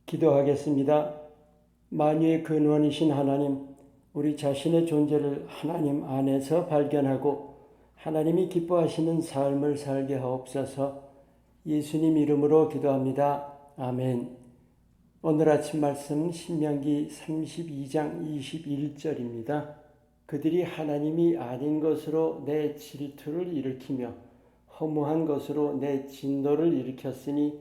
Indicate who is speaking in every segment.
Speaker 1: 기도하겠습니다. 만유의 근원이신 하나님, 우리 자신의 존재를 하나님 안에서 발견하고 하나님이 기뻐하시는 삶을 살게 하옵소서. 예수님 이름으로 기도합니다. 아멘. 오늘 아침 말씀 신명기 32장 21절입니다. 그들이 하나님이 아닌 것으로 내 질투를 일으키며 허무한 것으로 내 진노를 일으켰으니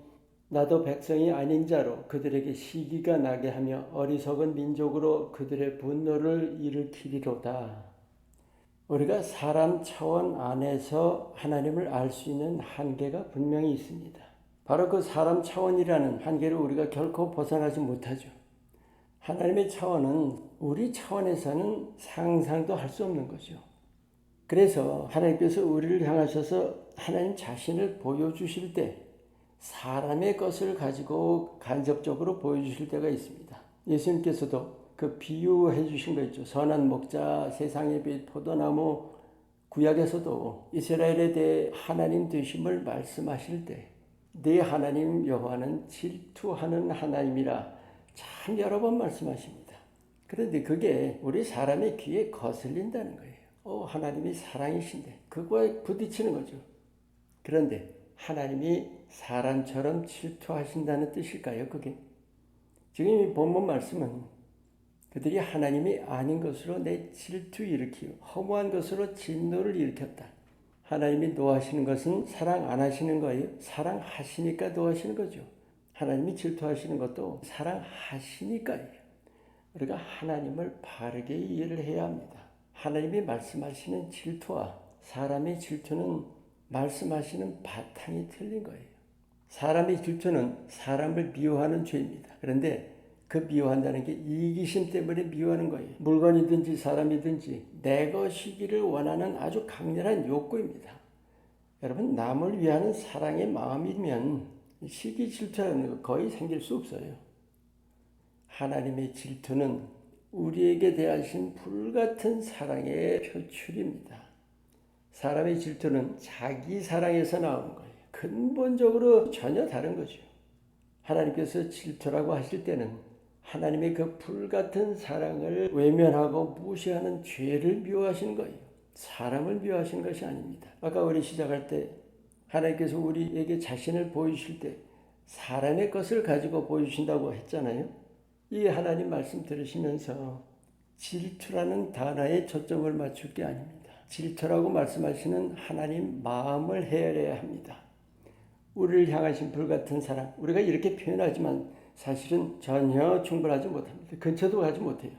Speaker 1: 나도 백성이 아닌 자로 그들에게 시기가 나게 하며 어리석은 민족으로 그들의 분노를 일으키리로다. 우리가 사람 차원 안에서 하나님을 알 수 있는 한계가 분명히 있습니다. 바로 그 사람 차원이라는 한계를 우리가 결코 벗어나지 못하죠. 하나님의 차원은 우리 차원에서는 상상도 할 수 없는 거죠. 그래서 하나님께서 우리를 향하셔서 하나님 자신을 보여주실 때 사람의 것을 가지고 간접적으로 보여주실 때가 있습니다. 예수님께서도 그 비유해 주신 거 있죠. 선한 목자, 세상의 빛, 포도나무. 구약에서도 이스라엘에 대해 하나님 되심을 말씀하실 때 네 하나님 여호와는 질투하는 하나님이라 참 여러 번 말씀하십니다. 그런데 그게 우리 사람의 귀에 거슬린다는 거예요. 하나님이 사랑이신데 그거에 부딪히는 거죠. 그런데 하나님이 사람처럼 질투하신다는 뜻일까요? 그게 지금 이 본문 말씀은 그들이 하나님이 아닌 것으로 내 질투 일으키고 허무한 것으로 진노를 일으켰다. 하나님이 노하시는 것은 사랑 안 하시는 거예요. 사랑하시니까 노하시는 거죠. 하나님이 질투하시는 것도 사랑하시니까요. 우리가 하나님을 바르게 이해를 해야 합니다. 하나님이 말씀하시는 질투와 사람의 질투는 말씀하시는 바탕이 틀린 거예요. 사람의 질투는 사람을 미워하는 죄입니다. 그런데 그 미워한다는 게 이기심 때문에 미워하는 거예요. 물건이든지 사람이든지 내 것이기를 원하는 아주 강렬한 욕구입니다. 여러분, 남을 위하는 사랑의 마음이면 시기 질투라는 거 거의 생길 수 없어요. 하나님의 질투는 우리에게 대하신 불같은 사랑의 표출입니다. 사람의 질투는 자기 사랑에서 나오는 거예요. 근본적으로 전혀 다른 거죠. 하나님께서 질투라고 하실 때는 하나님의 그 불같은 사랑을 외면하고 무시하는 죄를 미워하시는 거예요. 사람을 미워하시는 것이 아닙니다. 아까 우리 시작할 때 하나님께서 우리에게 자신을 보여주실 때 사람의 것을 가지고 보여주신다고 했잖아요. 이 하나님 말씀 들으시면서 질투라는 단어에 초점을 맞출 게 아닙니다. 질투라고 말씀하시는 하나님 마음을 헤아려야 합니다. 우리를 향하신 불같은 사랑, 우리가 이렇게 표현하지만 사실은 전혀 충분하지 못합니다. 근처도 가지 못해요.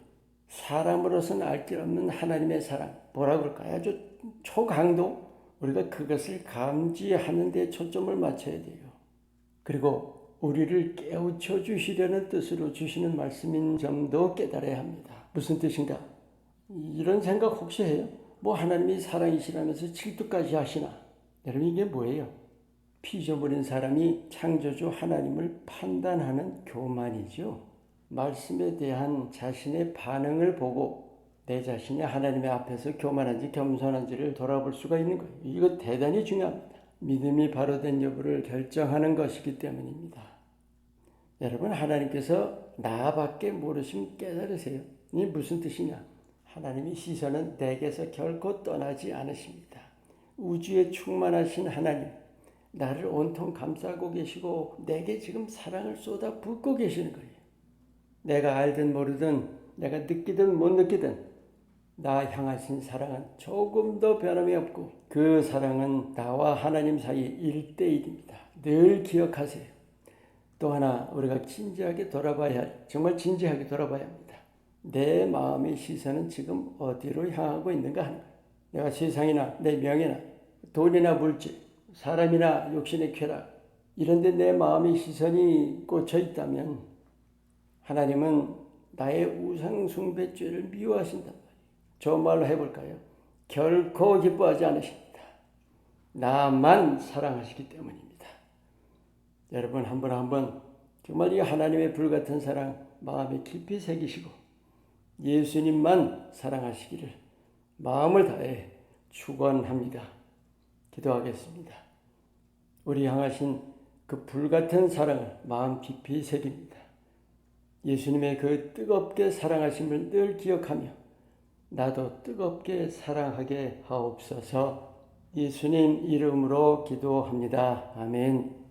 Speaker 1: 사람으로서는 알 길 없는 하나님의 사랑, 뭐라 그럴까요? 아주 초강도, 우리가 그것을 감지하는 데 초점을 맞춰야 돼요. 그리고 우리를 깨우쳐 주시려는 뜻으로 주시는 말씀인 점도 깨달아야 합니다. 무슨 뜻인가? 이런 생각 혹시 해요? 하나님이 사랑이시라면서 질투까지 하시나? 여러분, 이게 뭐예요? 피조물인 사람이 창조주 하나님을 판단하는 교만이죠. 말씀에 대한 자신의 반응을 보고 내 자신이 하나님의 앞에서 교만한지 겸손한지를 돌아볼 수가 있는 거예요. 이거 대단히 중요합니다. 믿음이 바로 된 여부를 결정하는 것이기 때문입니다. 여러분, 하나님께서 나밖에 모르시면 깨달으세요. 이게 무슨 뜻이냐? 하나님의 시선은 내게서 결코 떠나지 않으십니다. 우주에 충만하신 하나님, 나를 온통 감싸고 계시고 내게 지금 사랑을 쏟아 붓고 계시는 거예요. 내가 알든 모르든 내가 느끼든 못 느끼든 나 향하신 사랑은 조금도 변함이 없고 그 사랑은 나와 하나님 사이 1대1입니다. 늘 기억하세요. 또 하나 우리가 진지하게 돌아봐야 할, 정말 진지하게 돌아봐야 합니다. 내 마음의 시선은 지금 어디로 향하고 있는가 하는 거예요. 내가 세상이나 내 명예나 돈이나 물질, 사람이나 욕심의 쾌락, 이런데 내 마음의 시선이 꽂혀 있다면 하나님은 나의 우상숭배죄를 미워하신단 말이에요. 저 말로 해볼까요? 결코 기뻐하지 않으십니다. 나만 사랑하시기 때문입니다. 여러분, 한 번 한 번 정말 이 하나님의 불같은 사랑 마음에 깊이 새기시고 예수님만 사랑하시기를 마음을 다해 축원합니다. 기도하겠습니다. 우리 향하신 그 불같은 사랑을 마음 깊이 새깁니다. 예수님의 그 뜨겁게 사랑하심을 늘 기억하며 나도 뜨겁게 사랑하게 하옵소서. 예수님 이름으로 기도합니다. 아멘.